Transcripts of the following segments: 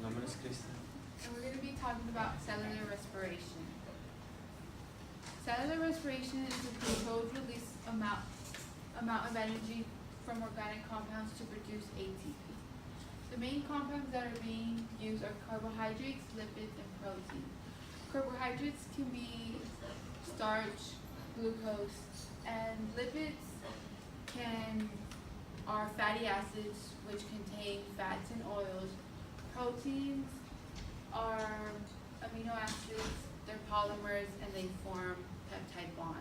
nombre es Cristian. And we're going to be talking about cellular respiration. Cellular respiration is a controlled release amount of energy from organic compounds to produce ATP. The main compounds that are being used are carbohydrates, lipids, and protein. Carbohydrates can be starch, glucose, and lipids are fatty acids which contain fats and oils. Proteins are amino acids, they're polymers, and they form peptide bonds.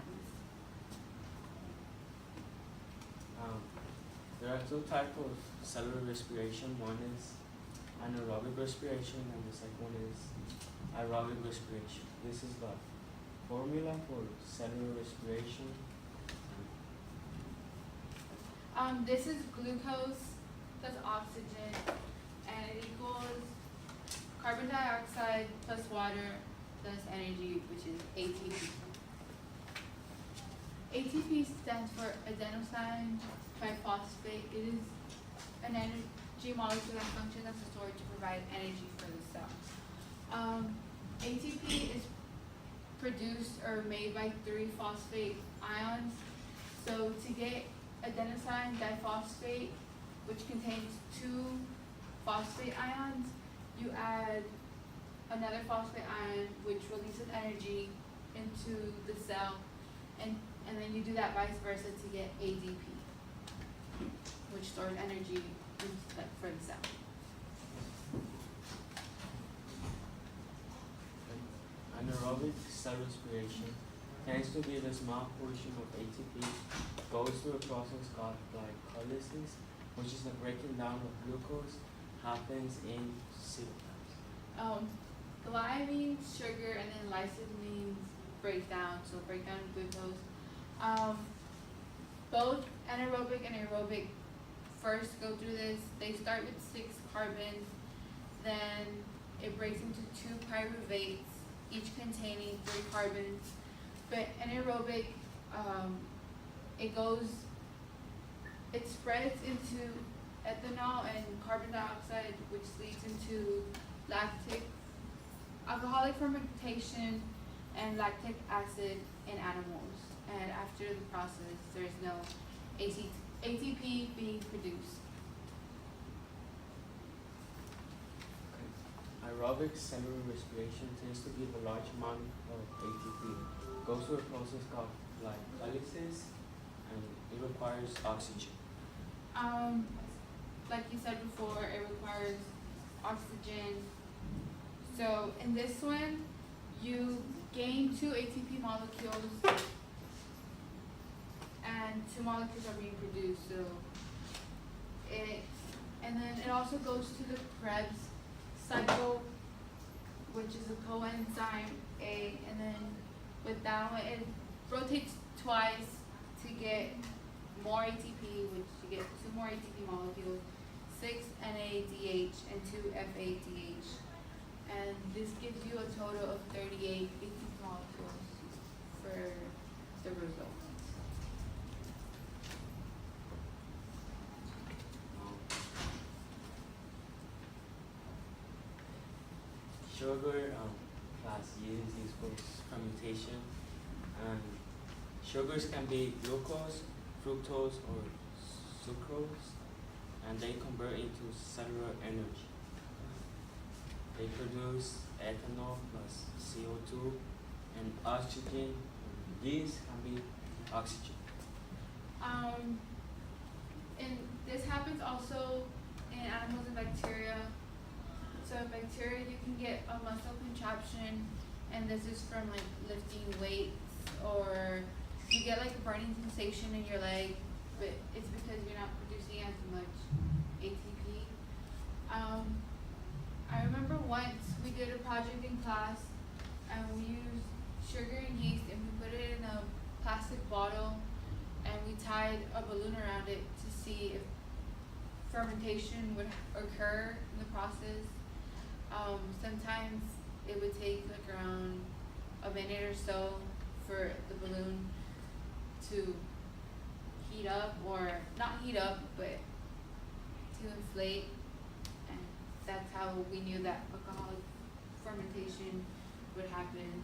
There are two types of cellular respiration. One is anaerobic respiration, and the second one is aerobic respiration. This is the formula for cellular respiration. This is glucose plus oxygen, and it equals carbon dioxide plus water plus energy, which is ATP. ATP stands for adenosine triphosphate. It is an energy molecule that functions as a storage to provide energy for the cell. ATP is produced or made by 3 phosphate ions. So to get adenosine diphosphate, which contains 2 phosphate ions, you add another phosphate ion which releases energy into the cell, and then you do that vice versa to get ADP, which stores energy for the cell. Anaerobic cell respiration tends to be the small portion of ATP goes through a process called glycolysis, which is the breaking down of glucose, happens in cytoplasm. Gly means sugar, and then lysis means breakdown, so breakdown of glucose. Both anaerobic and aerobic first go through this. They start with 6 carbons, then it breaks into 2 pyruvates, each containing 3 carbons. But anaerobic, it spreads into ethanol and carbon dioxide, which leads into alcoholic fermentation and lactic acid in animals. And after the process, there's no ATP being produced. Aerobic cellular respiration tends to give a large amount of ATP. Goes through a process called glycolysis, and it requires oxygen. Like you said before, it requires oxygen. So in this one, you gain 2 ATP molecules, and 2 molecules are being produced. And then it also goes to the Krebs cycle, which is a coenzyme A, and then with that one, it rotates twice to get more ATP, which you get 2 more ATP molecules, 6 NADH and 2 FADH. And this gives you a total of 38 ATP molecules for the result. Sugar plus yeast is for fermentation, and sugars can be glucose, fructose, or sucrose, and they convert into cellular energy. They produce ethanol plus CO2 and oxygen. Yeast can be oxygen. And this happens also in animals and bacteria. So in bacteria, you can get a muscle contraction, and this is from like lifting weights, or you get like a burning sensation in your leg, but it's because you're not producing as much ATP. I remember once we did a project in class, and we used sugar and yeast, and we put it in a plastic bottle, and we tied a balloon around it to see if fermentation would occur in the process. Sometimes it would take like around a minute or so for the balloon to heat up, or not heat up, but to inflate and that's how we knew that alcoholic fermentation would happen